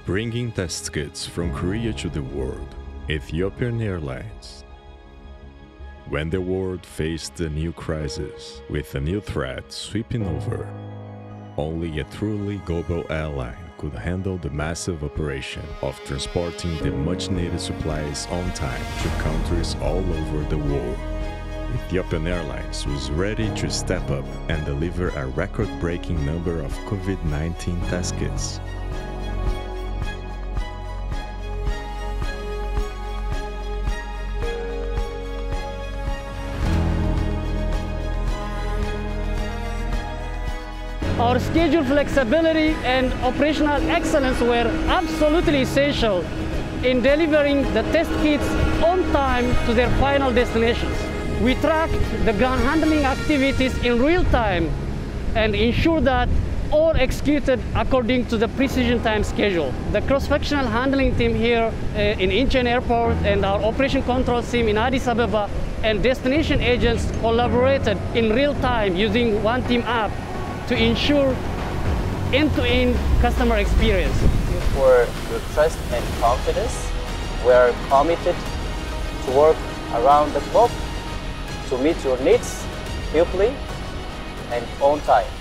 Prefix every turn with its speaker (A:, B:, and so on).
A: bringing test kits from Korea to the world, Ethiopian Airlines. When the world faced a new crisis, with a new threat sweeping over, only a truly global airline could handle the massive operation of transporting the much-needed supplies on time to countries all over the world. Ethiopian Airlines was ready to step up and deliver a record-breaking number of COVID-19 test kits.
B: Our schedule flexibility and operational excellence were absolutely essential in delivering the test kits on time to their final destinations. We tracked the ground handling activities in real time and ensured that all executed according to the precision time schedule. The cross-functional handling team here in Incheon Airport and our operation control team in Addis Ababa and destination agents collaborated in real time using One Team app to ensure end-to-end customer experience.
C: For your trust and confidence, we are committed to work around the clock to meet your needs quickly and on time.